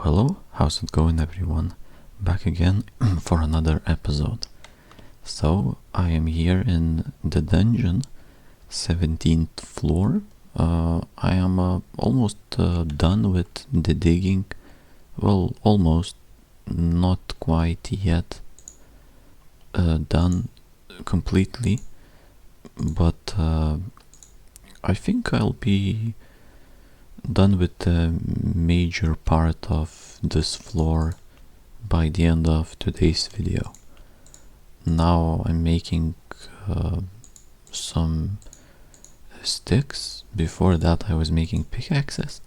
Hello, how's it going everyone? Back again for another episode. So, I am here in the dungeon, 17th floor. I am almost done with the digging. Well, almost, not quite yet done completely, but I think I'll be done with the major part of this floor by the end of today's video. Now I'm making some sticks. Before that I was making pickaxes,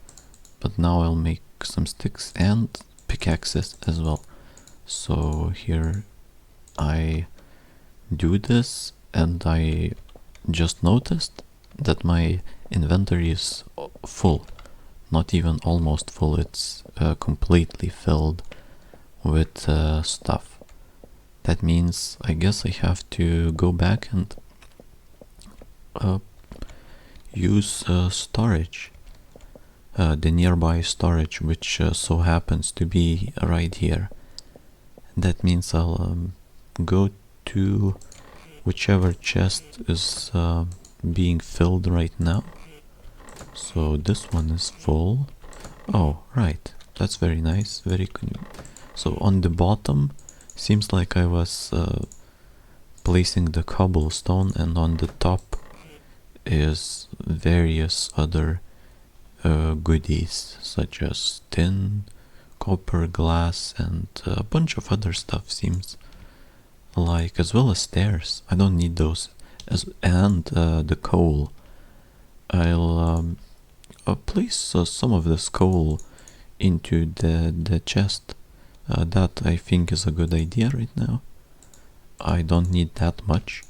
but now I'll make some sticks and pickaxes as well. So here I do this, and I just noticed that my inventory is full. Not even almost full, it's completely filled with stuff. That means I guess I have to go back and use storage, the nearby storage, which so happens to be right here. That means I'll go to whichever chest is being filled right now. So this one is full. Oh, right, that's very nice, very good. So on the bottom seems like I was placing the cobblestone, and on the top is various other goodies such as tin, copper, glass, and a bunch of other stuff, seems like, as well as stairs. I don't need those, and the coal. I'll place some of this coal into the chest. That I think is a good idea right now. I don't need that much,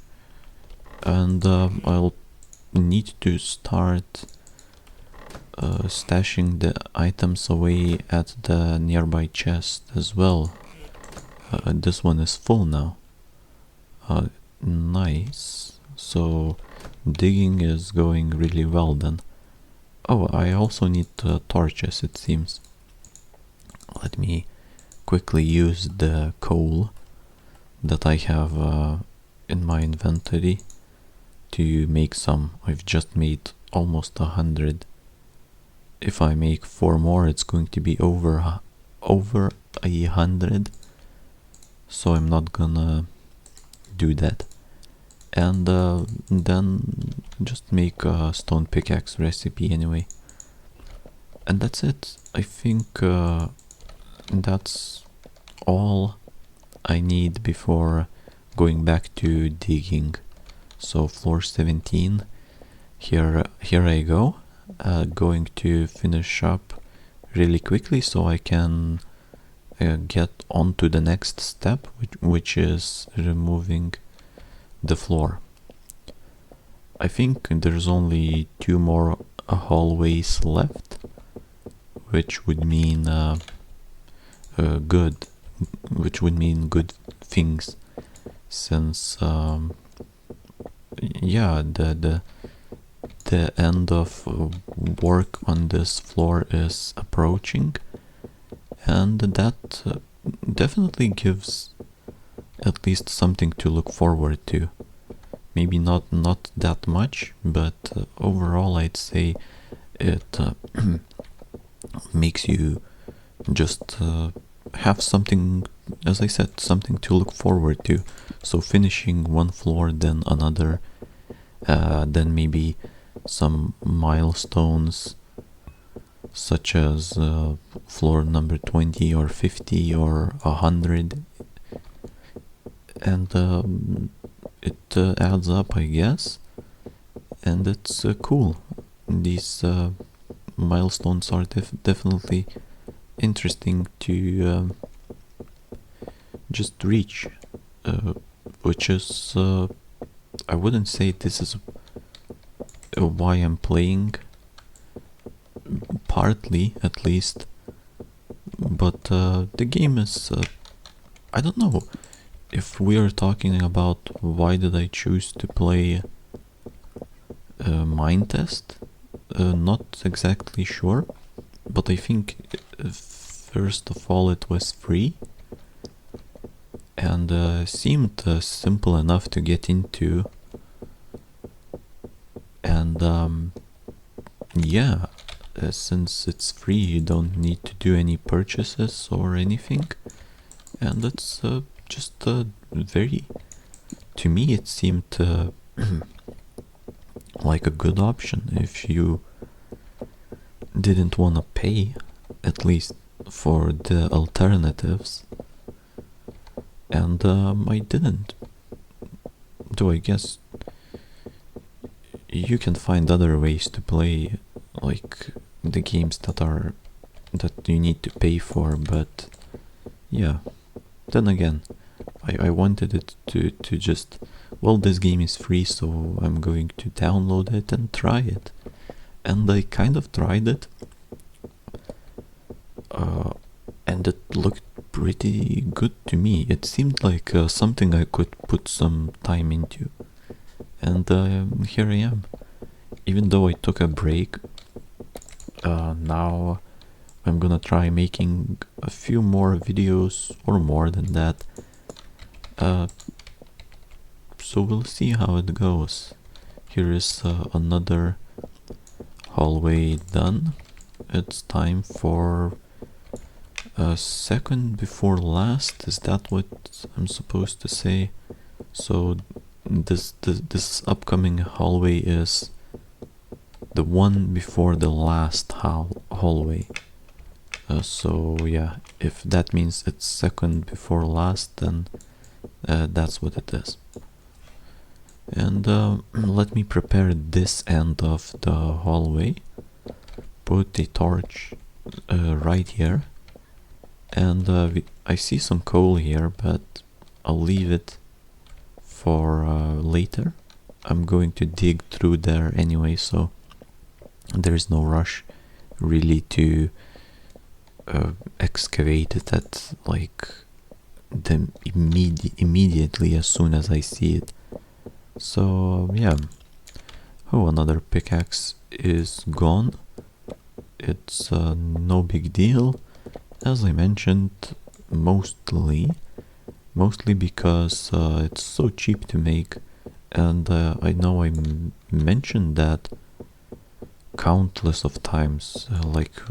and I'll need to start stashing the items away at the nearby chest as well. This one is full now. Nice. So digging is going really well then. Oh, I also need torches, it seems. Let me quickly use the coal that I have in my inventory to make some. I've just made almost 100. If I make 4 more, it's going to be over 100. So I'm not gonna do that. And then just make a stone pickaxe recipe anyway. And that's it. I think that's all I need before going back to digging. So floor 17, here I go. Going to finish up really quickly so I can get on to the next step, which is removing the floor. I think there's only 2 more hallways left, which would mean good things, since yeah, the end of work on this floor is approaching, and that definitely gives at least something to look forward to. Maybe not that much, but overall I'd say it makes you just have something, as I said, something to look forward to. So finishing one floor, then another, then maybe some milestones such as floor number 20 or 50 or 100, and it adds up, I guess, and it's cool. These milestones are definitely interesting to just reach, which is I wouldn't say this is why I'm playing, partly at least, but the game is I don't know if we are talking about why did I choose to play Minetest. Not exactly sure, but I think first of all it was free and seemed simple enough to get into, and yeah, since it's free you don't need to do any purchases or anything, and it's just very, to me it seemed like a good option if you didn't want to pay, at least for the alternatives. And I didn't, though I guess you can find other ways to play, like the games that you need to pay for, but yeah, then again, I wanted it to just, well, this game is free, so I'm going to download it and try it. And I kind of tried it, and it looked pretty good to me. It seemed like something I could put some time into. And here I am. Even though I took a break, now I'm gonna try making a few more videos, or more than that. So we'll see how it goes. Here is another hallway done. It's time for second before last. Is that what I'm supposed to say? So this upcoming hallway is the one before the last hallway. So yeah, if that means it's second before last, then that's what it is. And let me prepare this end of the hallway. Put the torch right here, and I see some coal here, but I'll leave it for later. I'm going to dig through there anyway, so there's no rush really to excavate it at like the immediately as soon as I see it. So yeah. Oh, another pickaxe is gone. It's no big deal, as I mentioned, mostly because it's so cheap to make, and I know I mentioned that countless of times, like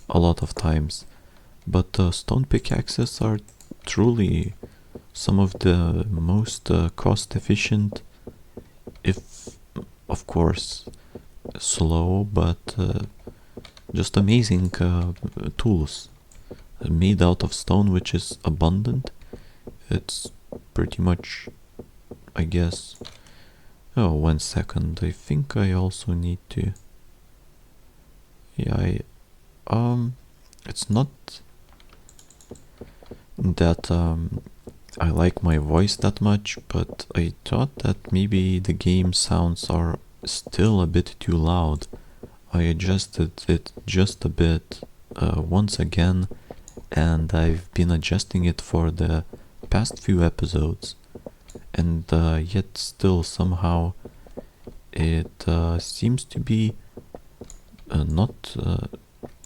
a lot of times, but stone pickaxes are truly some of the most cost efficient, if of course slow, but just amazing tools made out of stone, which is abundant. It's pretty much, I guess. Oh, 1 second. I think I also need to. Yeah, it's not that I like my voice that much, but I thought that maybe the game sounds are still a bit too loud. I adjusted it just a bit once again, and I've been adjusting it for the past few episodes, and yet still somehow it seems to be not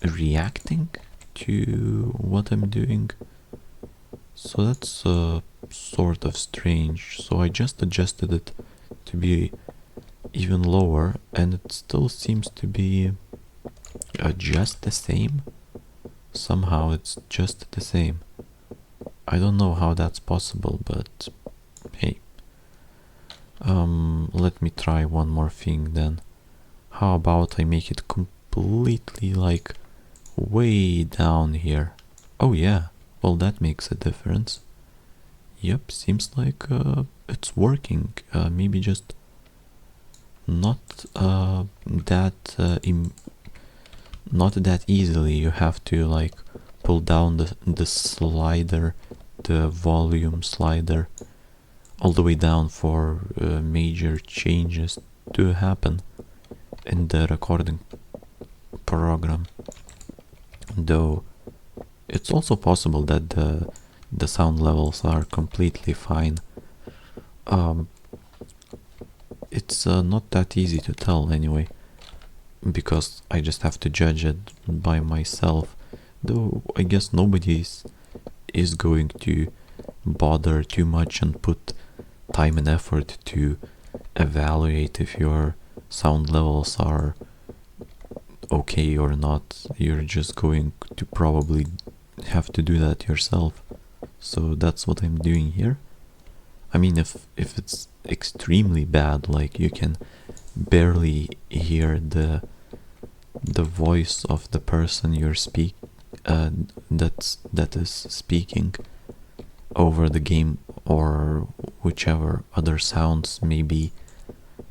reacting to what I'm doing. So that's sort of strange. So I just adjusted it to be even lower, and it still seems to be just the same. Somehow it's just the same. I don't know how that's possible, but hey. Let me try one more thing then. How about I make it completely like way down here? Oh yeah, well that makes a difference. Yep, seems like it's working. Maybe just not not that easily. You have to like pull down the slider, the volume slider, all the way down for major changes to happen in the recording program. Though it's also possible that the sound levels are completely fine. It's not that easy to tell anyway, because I just have to judge it by myself. though I guess nobody is going to bother too much and put time and effort to evaluate if your sound levels are okay or not. You're just going to probably have to do that yourself. So that's what I'm doing here. I mean, if it's extremely bad, like you can barely hear the voice of the person that is speaking over the game, or whichever other sounds may be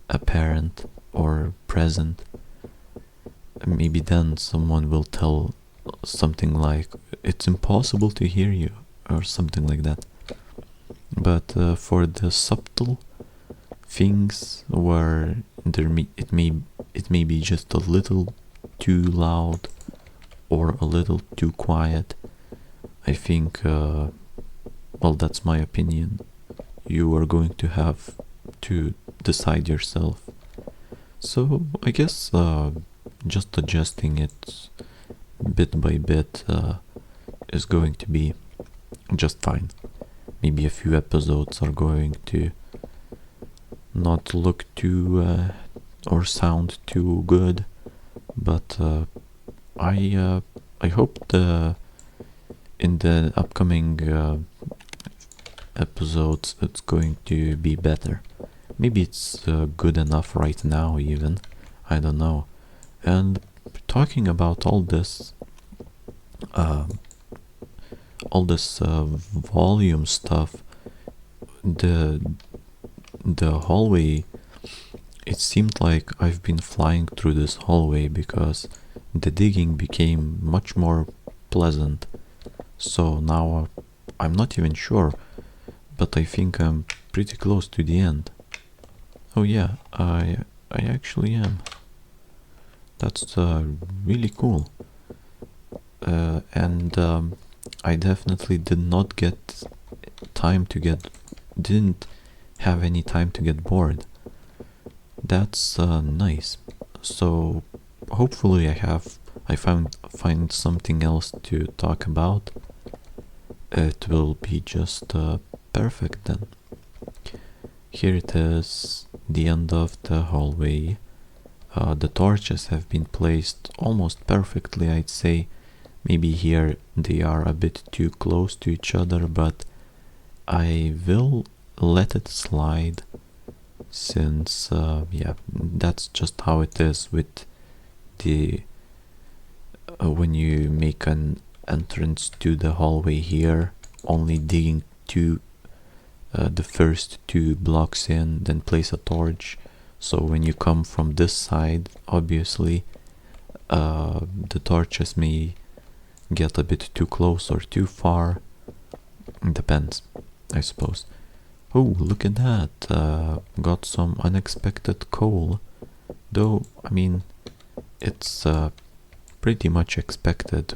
apparent or present, maybe then someone will tell something like it's impossible to hear you or something like that. But for the subtle things where it may be just a little too loud or a little too quiet, I think well, that's my opinion. You are going to have to decide yourself. So I guess just adjusting it bit by bit is going to be just fine. Maybe a few episodes are going to not look too or sound too good, but I hope in the upcoming episodes it's going to be better. Maybe it's good enough right now even, I don't know. And talking about all this volume stuff, the hallway, it seemed like I've been flying through this hallway because the digging became much more pleasant. So now I'm not even sure, but I think I'm pretty close to the end. Oh yeah, I actually am. That's really cool. And I definitely didn't have any time to get bored. That's nice. So hopefully I find something else to talk about. It will be just perfect then. Here it is, the end of the hallway. The torches have been placed almost perfectly, I'd say. Maybe here they are a bit too close to each other, but I will let it slide, since yeah, that's just how it is with the when you make an entrance to the hallway here, only digging the first 2 blocks in, then place a torch. So when you come from this side, obviously the torches may get a bit too close or too far. Depends, I suppose. Oh, look at that. Got some unexpected coal. Though, I mean, it's pretty much expected.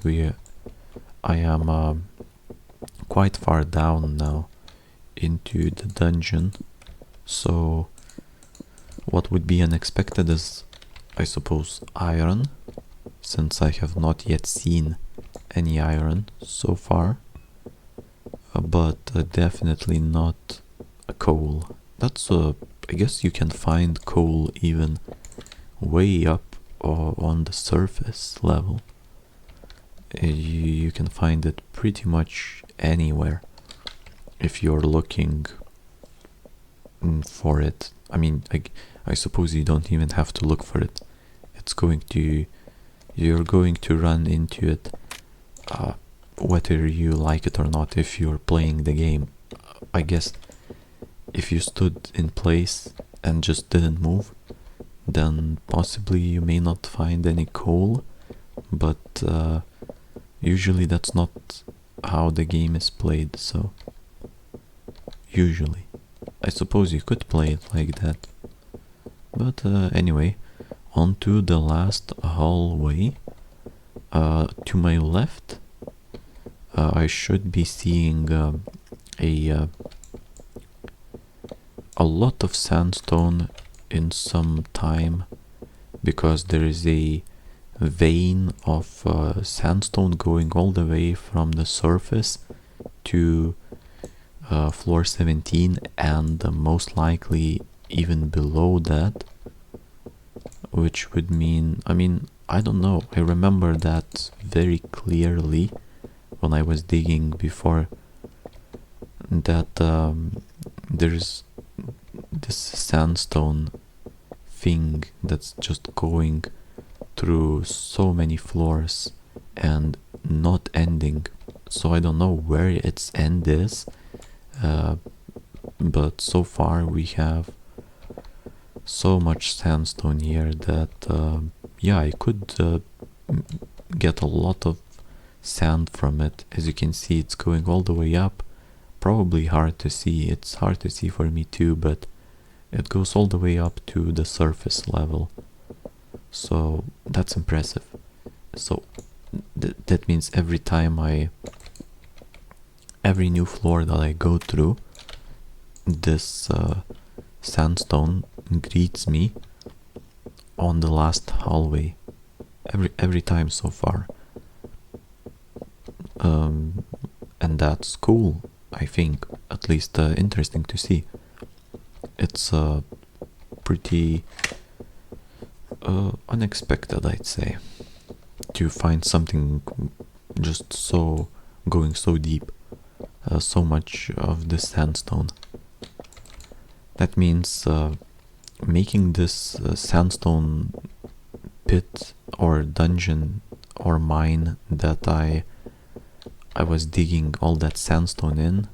I am quite far down now into the dungeon. So what would be unexpected is, I suppose, iron, since I have not yet seen any iron so far, but definitely not a coal. That's I guess you can find coal even way up on the surface level. You can find it pretty much anywhere if you're looking for it. I mean, I suppose you don't even have to look for it. You're going to run into it, whether you like it or not, if you're playing the game. I guess if you stood in place and just didn't move, then possibly you may not find any coal, but usually that's not how the game is played, so usually. I suppose you could play it like that. But anyway, on to the last hallway. To my left, I should be seeing a lot of sandstone in some time, because there is a vein of sandstone going all the way from the surface to floor 17, and most likely even below that, which would mean, I mean, I don't know, I remember that very clearly when I was digging before, that there's this sandstone thing that's just going through so many floors and not ending. So I don't know where its end is, but so far we have so much sandstone here that yeah, I could get a lot of sand from it. As you can see, it's going all the way up. Probably hard to see, it's hard to see for me too, but it goes all the way up to the surface level. So that's impressive. So that means every time every new floor that I go through, this sandstone greets me on the last hallway. Every time so far. And that's cool, I think, at least interesting to see. It's pretty unexpected, I'd say, to find something just so going so deep, so much of the sandstone. That means making this sandstone pit or dungeon or mine that I was digging all that sandstone in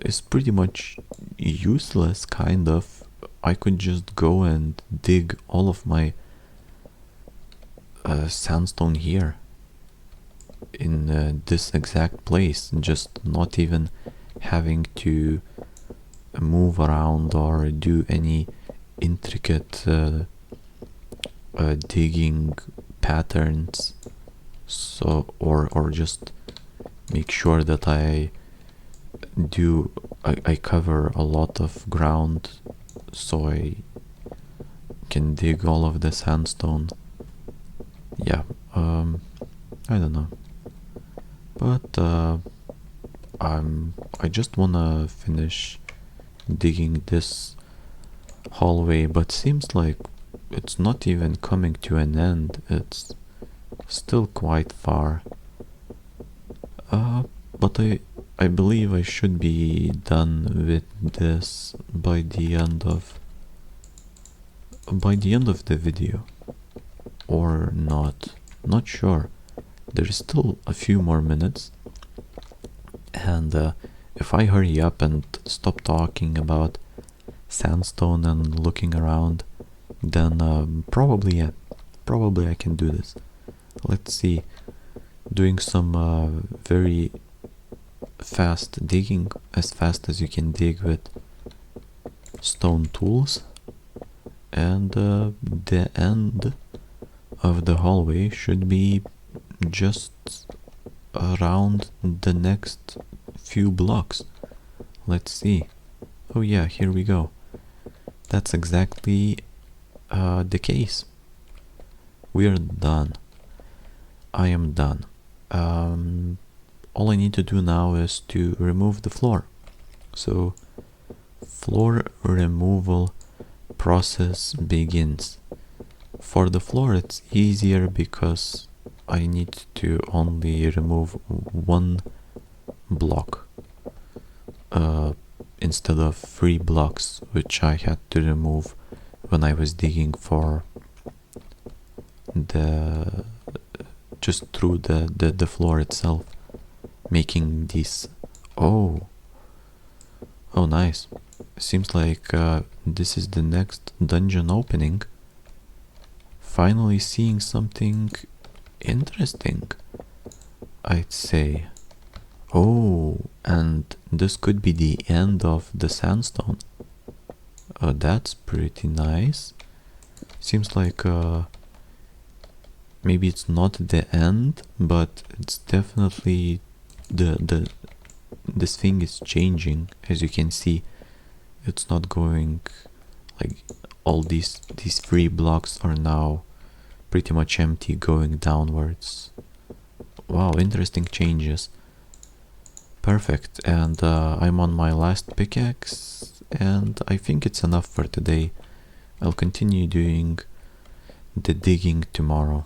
is pretty much useless, kind of. I could just go and dig all of my sandstone here in this exact place, just not even having to move around or do any intricate digging patterns, so or just make sure that I cover a lot of ground so I can dig all of the sandstone. Yeah, I don't know, but I just wanna finish digging this hallway, but seems like it's not even coming to an end. It's still quite far. But I believe I should be done with this by the end of the video, or not sure. There's still a few more minutes, and if I hurry up and stop talking about sandstone and looking around, then probably I can do this. Let's see, doing some very fast digging, as fast as you can dig with stone tools, and the end of the hallway should be just around the next few blocks. Let's see. Oh yeah, here we go. That's exactly the case. We are done. I am done. All I need to do now is to remove the floor. So, floor removal process begins. For the floor it's easier because I need to only remove one block instead of 3 blocks, which I had to remove when I was digging for the just through the floor itself, making these. Oh nice. Seems like this is the next dungeon opening. Finally seeing something interesting, I'd say. Oh, and this could be the end of the sandstone. That's pretty nice. Seems like maybe it's not the end, but it's definitely this thing is changing. As you can see, it's not going like all these 3 blocks are now pretty much empty going downwards. Wow, interesting changes. Perfect, and I'm on my last pickaxe, and I think it's enough for today. I'll continue doing the digging tomorrow.